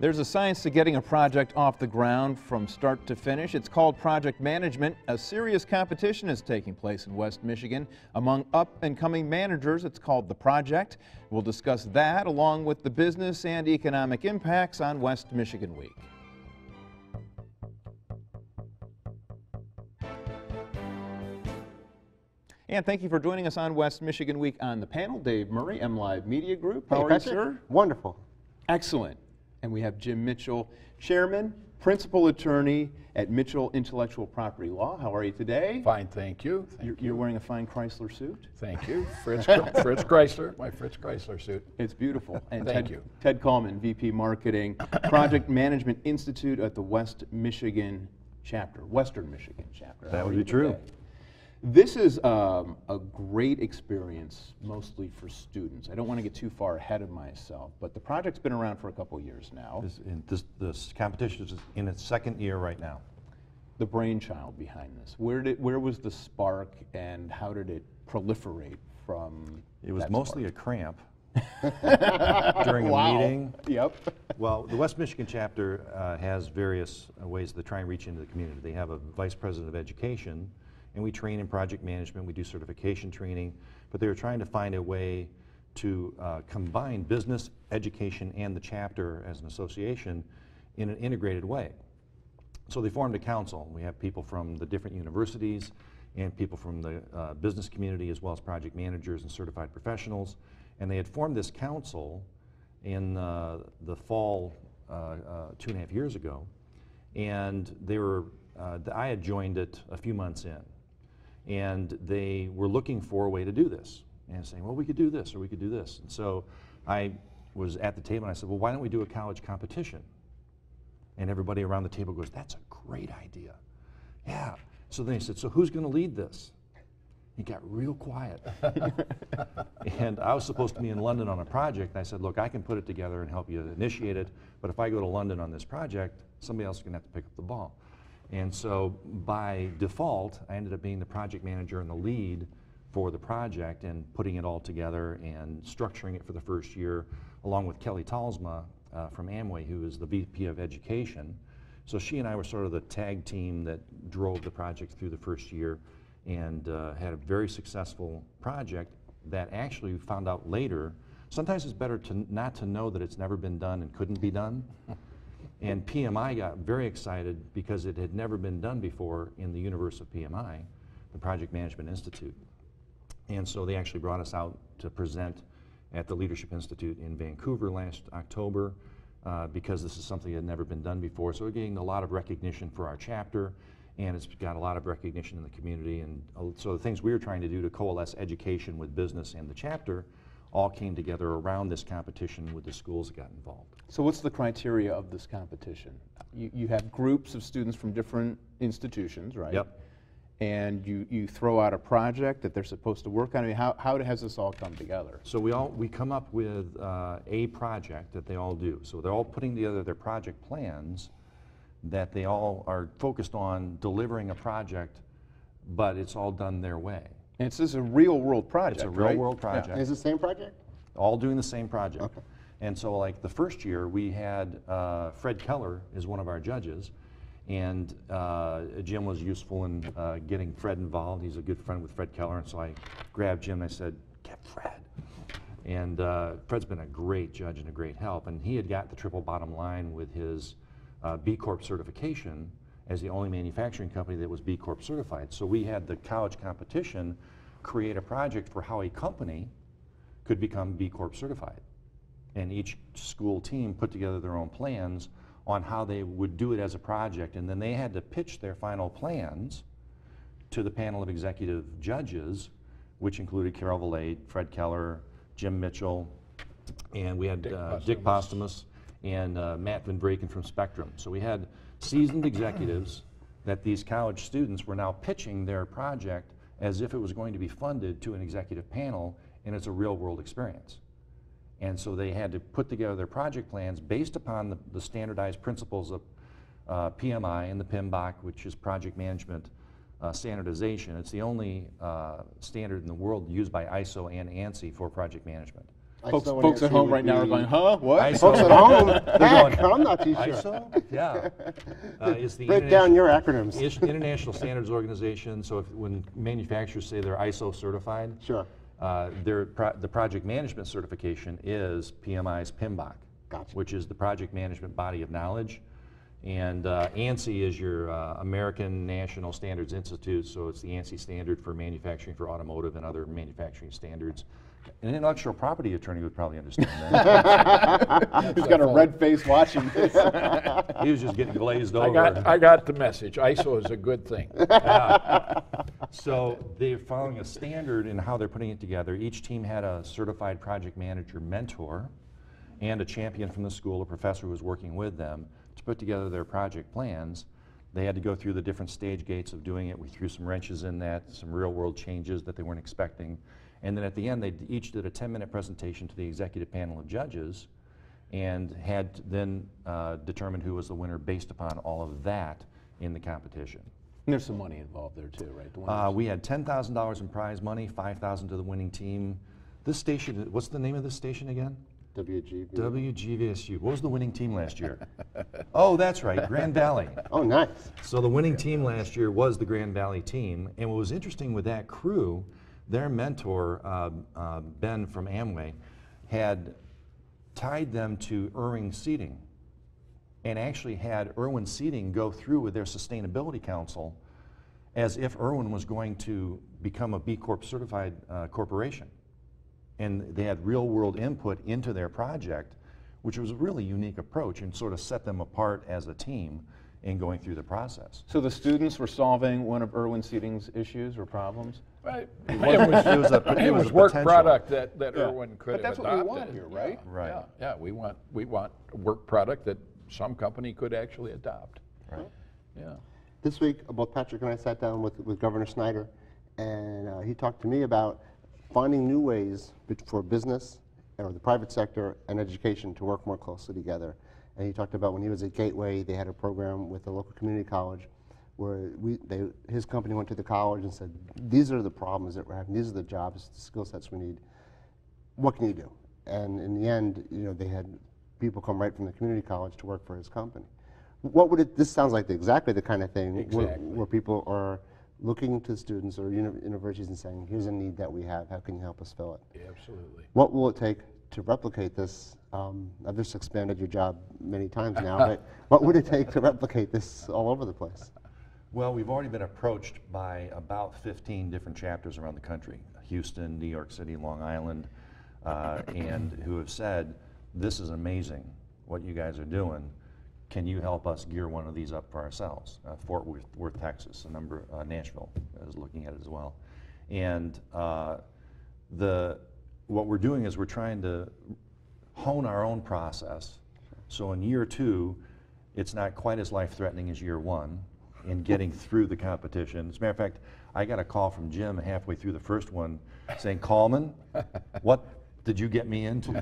There's a science to getting a project off the ground from start to finish. It's called project management. A serious competition is taking place in West Michigan among up-and-coming managers. It's called The Project. We'll discuss that along with the business and economic impacts on West Michigan Week. And thank you for joining us on West Michigan Week. On the panel, Dave Murray, MLive Media Group. How are you, sir? Wonderful. Excellent. And we have Jim Mitchell, Chairman, Principal Attorney at Mitchell Intellectual Property Law. How are you today? Fine, thank you. You're wearing a fine Chrysler suit. Thank you. Fritz Chrysler, my Fritz Chrysler suit. It's beautiful. And Thank you. Ted Kallman, VP Marketing, Project Management Institute at the West Michigan chapter, Western Michigan chapter. That would be true. This is a great experience, mostly for students. I don't want to get too far ahead of myself, but the project's been around for a couple years now. This competition is in its second year right now. The brainchild behind this, where was the spark, and how did it proliferate from? It was mostly a cramp during a meeting. Yep. Well, the West Michigan chapter has various ways to try and reach into the community. They have a vice president of education, and we train in project management, we do certification training, but they were trying to find a way to combine business, education, and the chapter as an association in an integrated way. So they formed a council. We have people from the different universities and people from the business community, as well as project managers and certified professionals, and they had formed this council in the fall 2.5 years ago, and they were, I had joined it a few months in. And they were looking for a way to do this and saying, well, we could do this or we could do this. And so I was at the table and I said, well, why don't we do a college competition? And everybody around the table goes, that's a great idea. Yeah. So then he said, so who's going to lead this? He got real quiet. And I was supposed to be in London on a project. And I said, look, I can put it together and help you initiate it. But if I go to London on this project, somebody else is going to have to pick up the ball. And so by default, I ended up being the project manager and the lead for the project and putting it all together and structuring it for the first year, along with Kelly Talsma from Amway, who is the VP of Education. So she and I were sort of the tag team that drove the project through the first year and had a very successful project that actually we found out later. Sometimes it's better not to know that it's never been done and couldn't be done. And PMI got very excited because it had never been done before in the universe of PMI, the Project Management Institute. And so they actually brought us out to present at the Leadership Institute in Vancouver last October because this is something that had never been done before. So we're getting a lot of recognition for our chapter, and it's got a lot of recognition in the community. And so the things we were trying to do to coalesce education with business and the chapter all came together around this competition with the schools that got involved. So what's the criteria of this competition? You have groups of students from different institutions, right? Yep. And you throw out a project that they're supposed to work on. I mean, how has this all come together? So we come up with a project that they all do. So they're all putting together their project plans that they all are focused on delivering a project, but it's all done their way. And it's just a real-world project, It's a real-world project. Yeah. Is it the same project? All doing the same project. Okay. And so like the first year we had Fred Keller is one of our judges, and Jim was useful in getting Fred involved. He's a good friend with Fred Keller, and so I grabbed Jim and I said, get Fred. And Fred's been a great judge and a great help, and he had got the triple bottom line with his B Corp certification as the only manufacturing company that was B Corp certified. So we had the college competition create a project for how a company could become B Corp certified. And each school team put together their own plans on how they would do it as a project, and then they had to pitch their final plans to the panel of executive judges, which included Carol Valade, Fred Keller, Jim Mitchell, and we had Dick Postumus and Matt Van Vreken from Spectrum. So we had seasoned executives that these college students were now pitching their project as if it was going to be funded to an executive panel, and it's a real-world experience. And so they had to put together their project plans based upon the standardized principles of PMI and the PMBOK, which is project management standardization. It's the only standard in the world used by ISO and ANSI for project management. Folks at home right now are going, huh? What? ISO. Folks at home, going, heck, I'm not too sure. ISO? Yeah. It's the Break down your acronyms. International Standards Organization. So when manufacturers say they're ISO certified, Sure. the project management certification is PMI's PMBOK, Gotcha. which is the project management body of knowledge. And ANSI is your American National Standards Institute, so it's the ANSI standard for manufacturing for automotive and other manufacturing standards. An intellectual property attorney would probably understand that. He's got a red face watching this. He was just getting glazed over. I got the message. ISO is a good thing. So they're following a standard in how they're putting it together. Each team had a certified project manager mentor and a champion from the school, a professor who was working with them to put together their project plans. They had to go through the different stage gates of doing it. We threw some wrenches in that, some real world changes that they weren't expecting. And then at the end, they each did a 10-minute presentation to the executive panel of judges and had then determined who was the winner based upon all of that in the competition. And there's some money involved there too, right? We had $10,000 in prize money, $5,000 to the winning team. This station, what's the name of this station again? WGVU. WGVSU. What was the winning team last year? Oh, that's right, Grand Valley. Oh, nice. So the winning team last year was the Grand Valley team. And what was interesting with that crew, their mentor, Ben from Amway, had tied them to Irving Seating and actually had Irwin Seating go through with their sustainability council as if Irwin was going to become a B Corp certified corporation. And they had real world input into their project, which was a really unique approach and sort of set them apart as a team in going through the process. So the students were solving one of Irwin Seating's issues or problems? Right. It was work product that Irwin could But have that's adopted. what we want here, right? Right. Yeah, we want a work product that some company could actually adopt. Right. Yeah. This week, both Patrick and I sat down with Governor Snyder, and he talked to me about finding new ways for business or the private sector and education to work more closely together. And he talked about when he was at Gateway, they had a program with the local community college where his company went to the college and said, these are the problems that we're having, these are the jobs, the skill sets we need. What can you do? And in the end, they had people come right from the community college to work for his company. What would this sounds like exactly the kind of thing where people are looking to students or universities and saying, here's a need that we have, how can you help us fill it? Yeah, absolutely. What will it take to replicate this? I've just expanded your job many times now, but what would it take to replicate this all over the place? Well, we've already been approached by about 15 different chapters around the country, Houston, New York City, Long Island, and who have said, this is amazing what you guys are doing. Can you help us gear one of these up for ourselves? Fort Worth, Texas, Nashville is looking at it as well. And what we're doing is we're trying to hone our own process. So in year 2, it's not quite as life-threatening as year 1 in getting through the competition. As a matter of fact, I got a call from Jim halfway through the first one saying, Kallman, what did you get me into?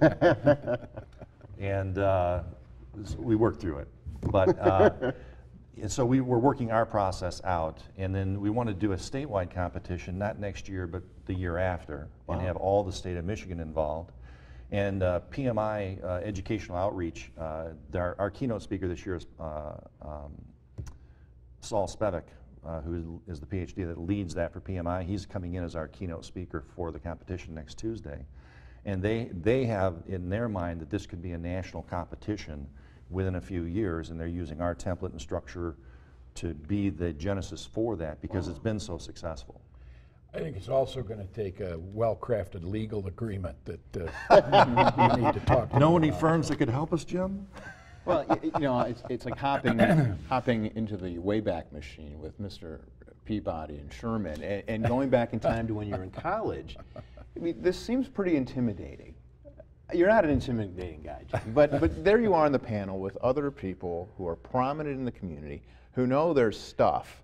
And we worked through it. But and so we were working our process out, and then we want to do a statewide competition, not next year, but the year after, and have all the state of Michigan involved. And PMI Educational Outreach, our keynote speaker this year is Saul Spevak, who is the PhD that leads that for PMI. He's coming in as our keynote speaker for the competition next Tuesday. And they have in their mind that this could be a national competition within a few years, and they're using our template and structure to be the genesis for that because it's been so successful. I think it's also going to take a well-crafted legal agreement that you need to talk to. Know any firms that could help us, Jim? Well, it's like hopping into the Wayback Machine with Mr. Peabody and Sherman and going back in time to when you're in college. I mean, this seems pretty intimidating. You're not an intimidating guy, Jim, but there you are on the panel with other people who are prominent in the community, who know their stuff,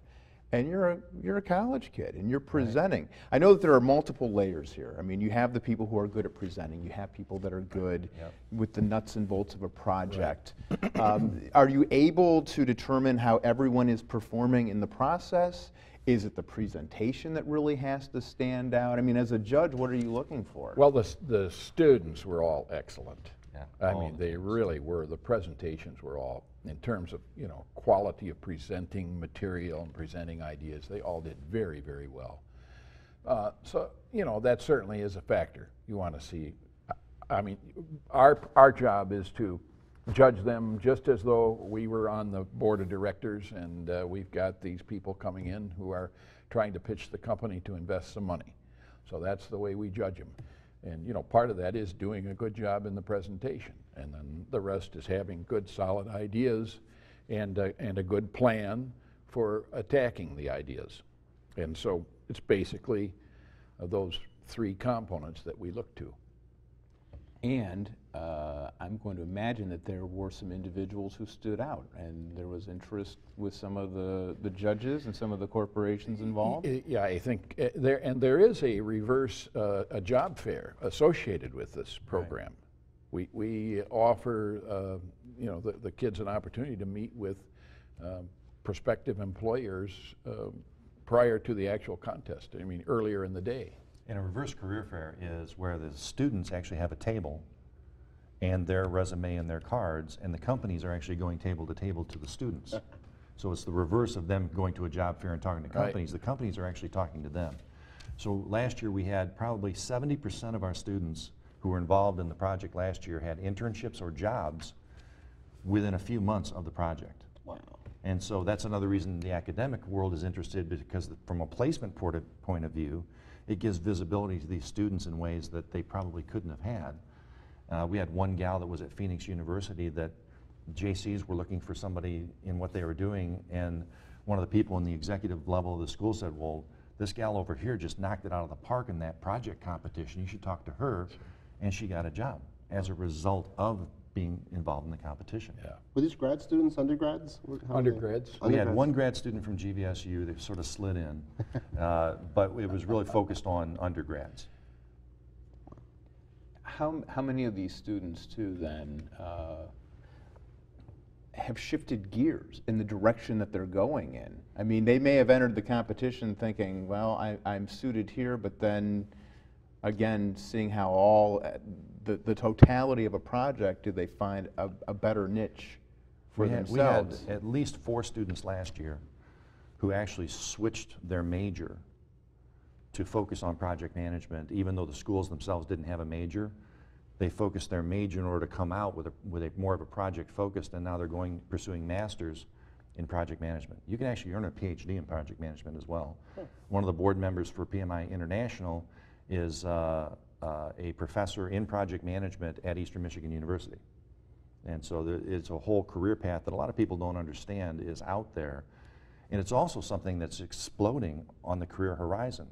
and you're a college kid, and you're presenting. Right. I know that there are multiple layers here. I mean, you have the people who are good at presenting. You have people that are good with the nuts and bolts of a project. Right. Are you able to determine how everyone is performing in the process? Is it the presentation that really has to stand out? I mean, as a judge, what are you looking for? Well, the students were all excellent. Yeah, I all mean, of they really were. The presentations were all, in terms of, you know, quality of presenting material and presenting ideas, they all did very, very well. So, you know, that certainly is a factor. You want to see, I mean, our job is to judge them just as though we were on the board of directors and we've got these people coming in who are trying to pitch the company to invest some money. So that's the way we judge them. And, you know, part of that is doing a good job in the presentation. And then the rest is having good, solid ideas and a good plan for attacking the ideas. And so it's basically those three components that we look to. And I'm going to imagine that there were some individuals who stood out, and there was interest with some of the judges and some of the corporations involved. Yeah, I think there is a reverse a job fair associated with this program. Right. We offer you know, the kids an opportunity to meet with prospective employers prior to the actual contest. I mean, earlier in the day. And a reverse career fair is where the students actually have a table and their resume and their cards, and the companies are actually going table to table to the students. So it's the reverse of them going to a job fair and talking to companies. Right. The companies are actually talking to them. So last year we had probably 70% of our students who were involved in the project last year had internships or jobs within a few months of the project. Wow. And so that's another reason the academic world is interested, because from a placement point of view, it gives visibility to these students in ways that they probably couldn't have had. We had one gal that was at Phoenix University that JCs were looking for somebody in what they were doing, and one of the people in the executive level of the school said, well, this gal over here just knocked it out of the park in that project competition. You should talk to her. And she got a job as a result of being involved in the competition. Yeah. Were these grad students, undergrads? Undergrads. We had one grad student from GVSU that sort of slid in, but it was really focused on undergrads. How many of these students, too, then, have shifted gears in the direction that they're going in? I mean, they may have entered the competition thinking, well, I'm suited here, but then, again, seeing how all, the totality of a project, do they find a better niche for themselves? We had at least 4 students last year who actually switched their major to focus on project management. Even though the schools themselves didn't have a major, they focused their major in order to come out with a more of a project focused, and now they're pursuing masters in project management. You can actually earn a PhD in project management as well. One of the board members for PMI International is a professor in project management at Eastern Michigan University. And so it's a whole career path that a lot of people don't understand is out there. And it's also something that's exploding on the career horizon.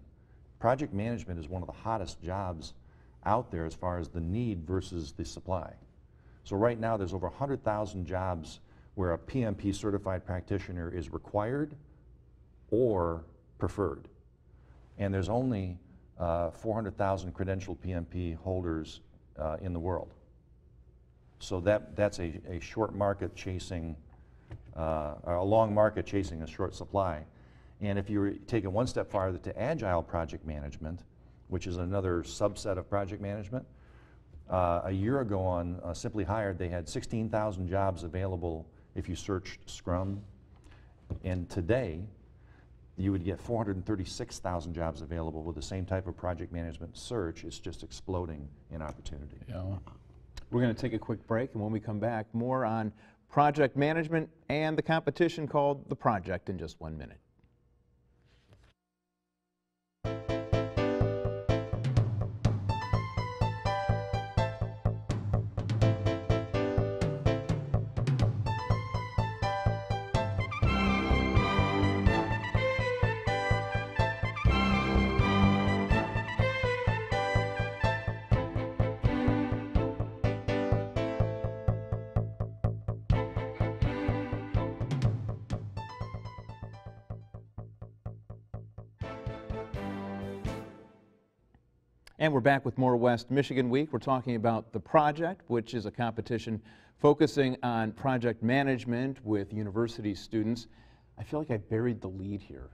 Project management is one of the hottest jobs out there as far as the need versus the supply. So right now there's over 100,000 jobs where a PMP certified practitioner is required or preferred. And there's only 400,000 credentialed PMP holders in the world. So that's a short market chasing, a long market chasing a short supply. And if you take it one step farther to agile project management, which is another subset of project management, a year ago on Simply Hired, they had 16,000 jobs available if you searched Scrum. And today, you would get 436,000 jobs available with the same type of project management search. It's just exploding in opportunity. Yeah. We're going to take a quick break, and when we come back, more on project management and the competition called The Project in just 1 minute. And we're back with more West Michigan Week. We're talking about The Project, which is a competition focusing on project management with university students. I feel like I buried the lead here.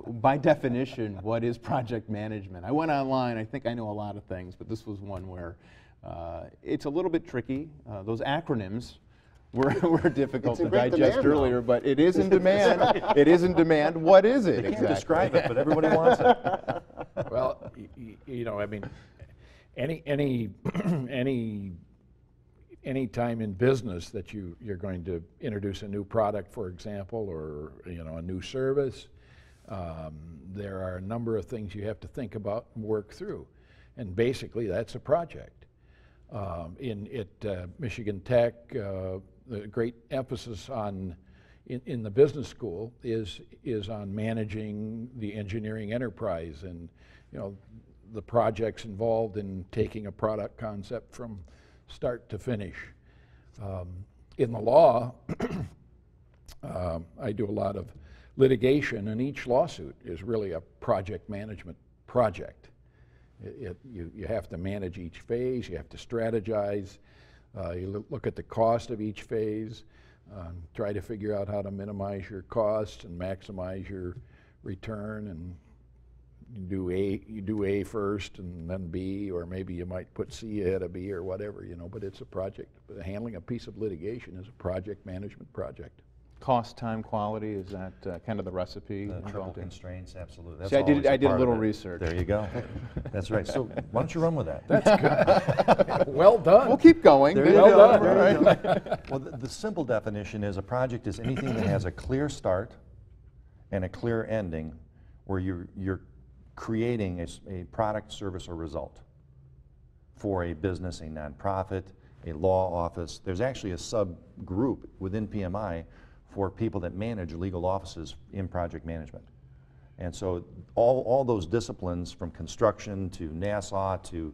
By definition, what is project management? I went online. I think I know a lot of things, but this was one where it's a little bit tricky. Those acronyms were difficult to digest earlier, but it is in demand. It is in demand. What is it They exactly? can't describe it, but everybody wants it. Well, you know, I mean, any time in business that you're going to introduce a new product, for example, or a new service, there are a number of things you have to think about and work through, and basically that's a project. At Michigan Tech, the great emphasis in the business school is on managing the engineering enterprise, and the projects involved in taking a product concept from start to finish. In the law, I do a lot of litigation, and each lawsuit is really a project management project. You have to manage each phase, you have to strategize, you look at the cost of each phase, try to figure out how to minimize your costs and maximize your return, and you do A first and then B, or maybe you might put C ahead of B or whatever, but it's a project. Handling a piece of litigation is a project management project. Cost, time, quality, is that kind of the recipe? The triple constraints, absolutely. That's See, I did a part little of it. research. There you go. That's right. So why don't you run with that? That's good. Well done. We'll keep going. There you Well go. done. There you go. Well, the simple definition is a project is anything that has a clear start and a clear ending, where you're creating a product, service, or result for a business, a nonprofit, a law office. There's actually a subgroup within PMI for people that manage legal offices in project management. And so all those disciplines, from construction to NASA to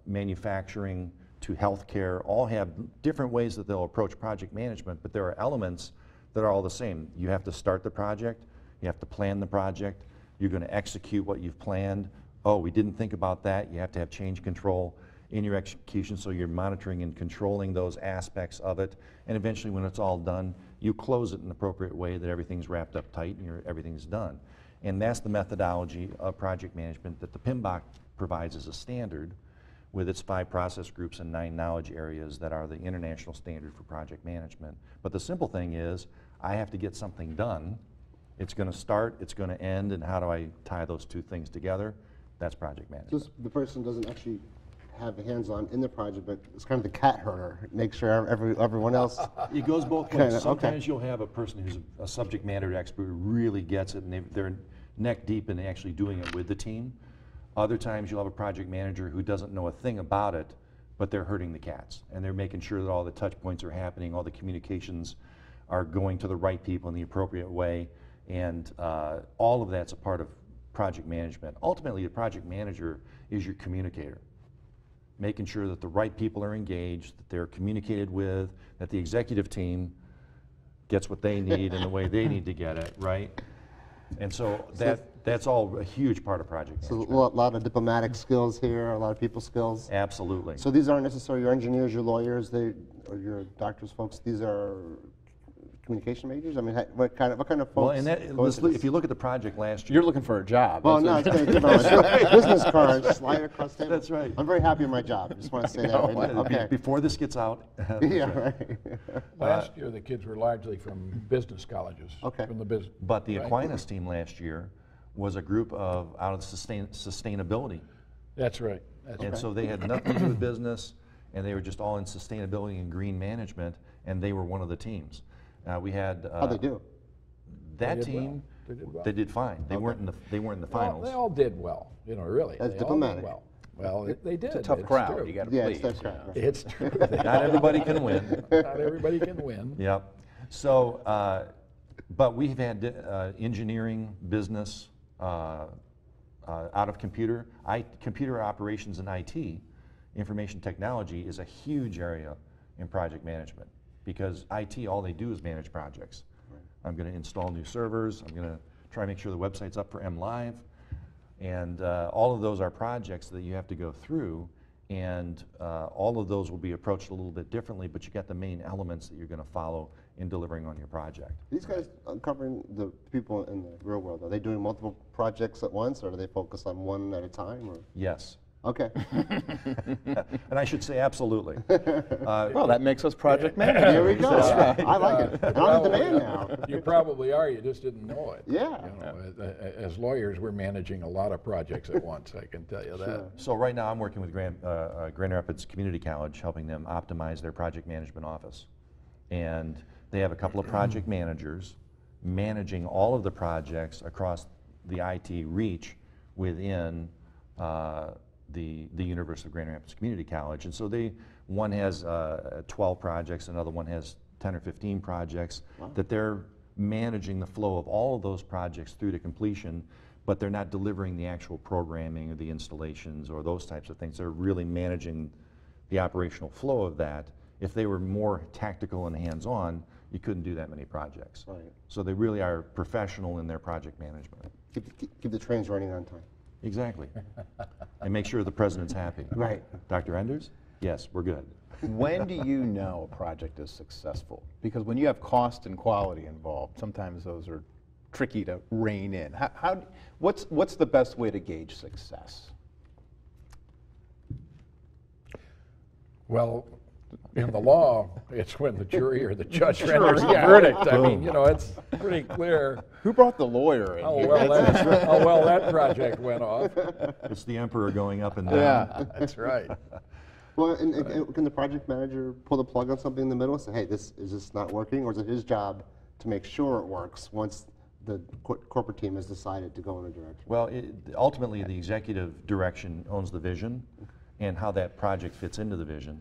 manufacturing to healthcare, all have different ways that they'll approach project management, but there are elements that are all the same. You have to start the project, you have to plan the project, you're going to execute what you've planned. Oh, we didn't think about that. You have to have change control in your execution, so you're monitoring and controlling those aspects of it. And eventually, when it's all done, you close it in an appropriate way that everything's wrapped up tight and everything's done. And that's the methodology of project management that the PMBOK provides as a standard, with its 5 process groups and 9 knowledge areas that are the international standard for project management. But the simple thing is, I have to get something done. It's going to start, it's going to end, and how do I tie those two things together? That's project management. Just the person doesn't actually have hands-on in the project, but it's kind of the cat herder, make sure everyone else. It goes both ways. Okay. Sometimes you'll have a person who's a subject matter expert who really gets it, and they're neck deep in actually doing it with the team. Other times you'll have a project manager who doesn't know a thing about it, but they're herding the cats, and they're making sure that all the touch points are happening, all the communications are going to the right people in the appropriate way, and all of that's a part of project management. Ultimately, the project manager is your communicator, making sure that the right people are engaged, that they're communicated with, that the executive team gets what they need in the way they need to get it, right? And so that's all a huge part of project management. So a lot of diplomatic skills here, a lot of people skills. Absolutely. So these aren't necessarily your engineers, your lawyers, or your doctors, folks. These are communication majors. I mean, what kind of folks? Well, and if you look at the project last year, You're looking for a job. Well, no, it's going to give my business card, slide across the table. That's right. I'm very happy with my job. I just want to say that right now. Okay. before this gets out. Yeah, right. Last year, the kids were largely from business colleges. Okay. From the business. But the right? Aquinas team last year was a group out of sustainability. That's right. And so they had nothing to do with business, and they were just all in sustainability and green management, and they were one of the teams. We had How'd they do? that They did team. well. They did well. They did fine. They weren't in the Well, finals. they all did well, really. That's They diplomatic. all did well. Well, they did. It's a tough crowd. True. You got to Yeah, please. it's that crowd. It's true. Not everybody can win. Not everybody can win. Yep. So, but we've had engineering, business, out of computer operations and IT, information technology is a huge area in project management, because IT, all they do is manage projects. Right. I'm going to install new servers. I'm going to try to make sure the website's up for MLive. And all of those are projects that you have to go through, And all of those will be approached a little bit differently, but you got the main elements that you're going to follow in delivering on your project. These guys covering the people in the real world, are they doing multiple projects at once, or do they focus on one at a time? Or? Yes. Okay. And I should say absolutely. Well, that makes us project managers. Here we go. I like it. And I'm in demand now. You probably are, you just didn't know it. Yeah. You know, as lawyers, we're managing a lot of projects at once, I can tell you that. So right now I'm working with Grand Rapids Community College, helping them optimize their project management office. And they have a couple of project managers managing all of the projects across the IT reach within the University of Grand Rapids Community College. And so one has 12 projects, another one has 10 or 15 projects, that they're managing the flow of all of those projects through to completion, but they're not delivering the actual programming or the installations or those types of things. They're really managing the operational flow of that. If they were more tactical and hands-on, you couldn't do that many projects. Right. So they really are professional in their project management. Keep the trains running on time. Exactly. And make sure the president's happy. Right. Dr. Enders? Yes, we're good. When do you know a project is successful? Because when you have cost and quality involved, sometimes those are tricky to rein in. What's the best way to gauge success? Well, in the law, it's when the jury or the judge renders the verdict. I mean, you know, it's pretty clear Who brought the lawyer in how here? well that project went off. It's the emperor going up and down. Yeah, that's right. Well, and can the project manager pull the plug on something in the middle and say, hey, is this not working? Or is it his job to make sure it works once the corporate team has decided to go in a direction? Well, ultimately, the executive direction owns the vision and how that project fits into the vision.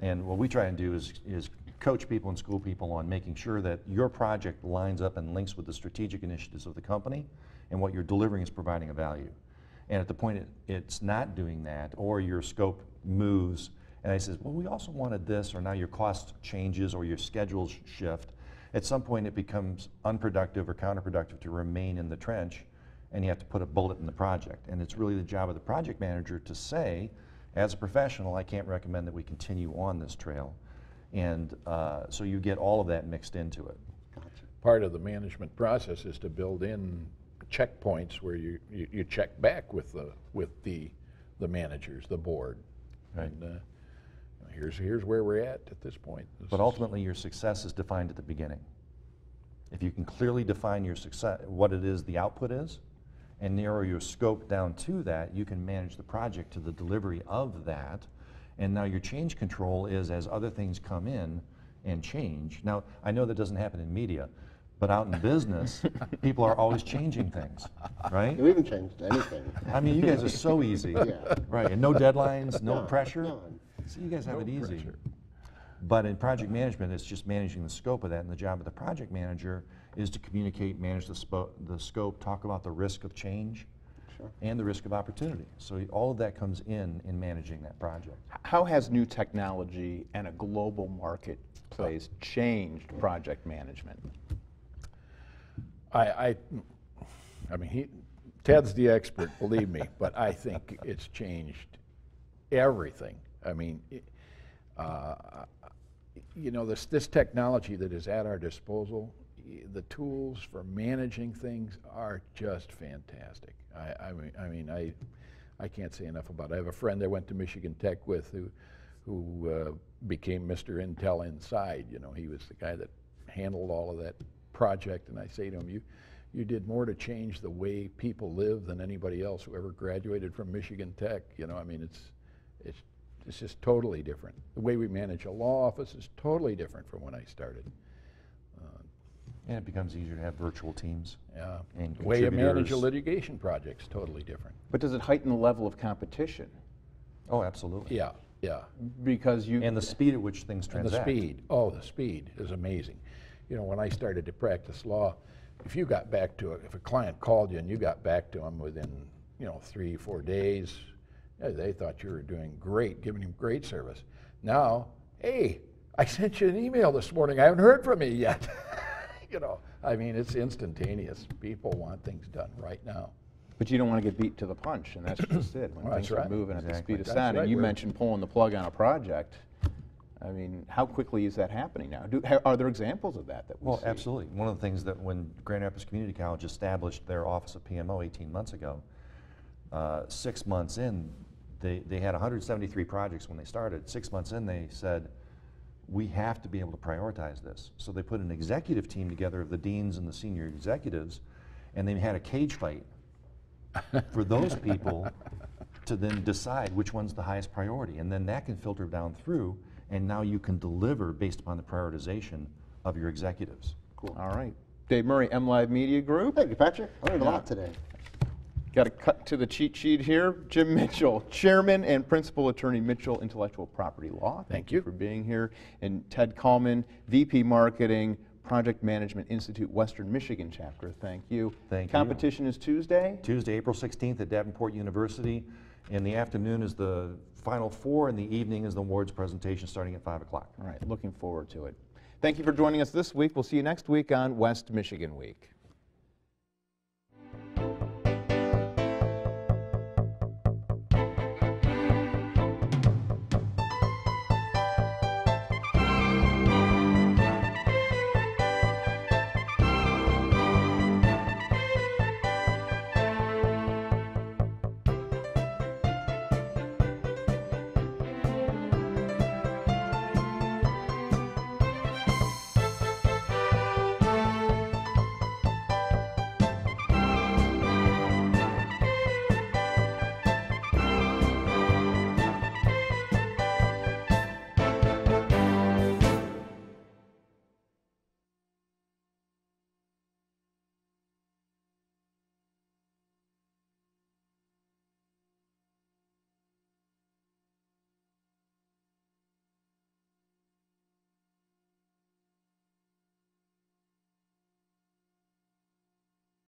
And what we try and do is coach people and school people on making sure that your project lines up and links with the strategic initiatives of the company, and what you're delivering is providing a value. And at the point it's not doing that, or your scope moves, and I says, well, we also wanted this, or now your cost changes, or your schedules shift, at some point it becomes unproductive or counterproductive to remain in the trench, and you have to put a bullet in the project. And it's really the job of the project manager to say, as a professional, I can't recommend that we continue on this trail. And so you get all of that mixed into it. Gotcha. Part of the management process is to build in checkpoints where you check back with the managers, the board. Right. And here's where we're at this point. But ultimately, your success is defined at the beginning. If you can clearly define your success, what it is the output is, and narrow your scope down to that, you can manage the project to the delivery of that. And now your change control is as other things come in and change. Now, I know that doesn't happen in media, but out in business, people are always changing things, right? We haven't changed anything. I mean, you guys are so easy, Yeah. right? And no deadlines, no pressure. None. So you guys have it easy. pressure. But in project management, it's just managing the scope of that, and the job of the project manager is to communicate, manage the scope, talk about the risk of change, Sure. and the risk of opportunity. So all of that comes in managing that project. How has new technology and a global marketplace changed project management? I mean, Ted's the expert, believe me, but I think it's changed everything. I mean, you know, this technology that is at our disposal, the tools for managing things are just fantastic. I can't say enough about it. I have a friend I went to Michigan Tech with who became Mr. Intel Inside. You know, he was the guy that handled all of that project, and I say to him, you did more to change the way people live than anybody else who ever graduated from Michigan Tech. You know, I mean, it's just totally different. The way we manage a law office is totally different from when I started. And it becomes easier to have virtual teams. Yeah, And the way you manage a contributors. litigation project is totally different. But does it heighten the level of competition? Oh, absolutely. Yeah, yeah. Because you... And the speed at which things And the transact. speed, oh, the speed is amazing. You know, when I started to practice law, if you got back to it, if a client called you and you got back to them within, 3-4 days, they thought you were doing great, giving them great service. Now, hey, I sent you an email this morning, I haven't heard from you yet. I mean, it's instantaneous. People want things done right now. But you don't want to get beat to the punch, and that's just it. When Well, things that's are right. moving at the Exactly. speed of That's sound. And right. you We're- mentioned pulling the plug on a project. I mean, how quickly is that happening now? Are there examples of that we Well, see? absolutely. One of the things that when Grand Rapids Community College established their Office of PMO 18 months ago, 6 months in, they had 173 projects when they started. 6 months in, they said, we have to be able to prioritize this. So they put an executive team together of the deans and the senior executives, and they had a cage fight for those people to then decide which one's the highest priority. And then that can filter down through, and now you can deliver based upon the prioritization of your executives. Cool. All right. Dave Murray, MLive Media Group. Thank you, Patrick. I learned a lot today. Got to cut to the cheat sheet here. Jim Mitchell, Chairman and Principal Attorney, Mitchell Intellectual Property Law. Thank you for being here. And Ted Kallman, VP Marketing, Project Management Institute, Western Michigan Chapter. Thank you. Thank you. Competition is Tuesday. Tuesday, April 16th at Davenport University. In the afternoon is the Final Four, and the evening is the awards presentation starting at 5 o'clock. All right, looking forward to it. Thank you for joining us this week. We'll see you next week on West Michigan Week.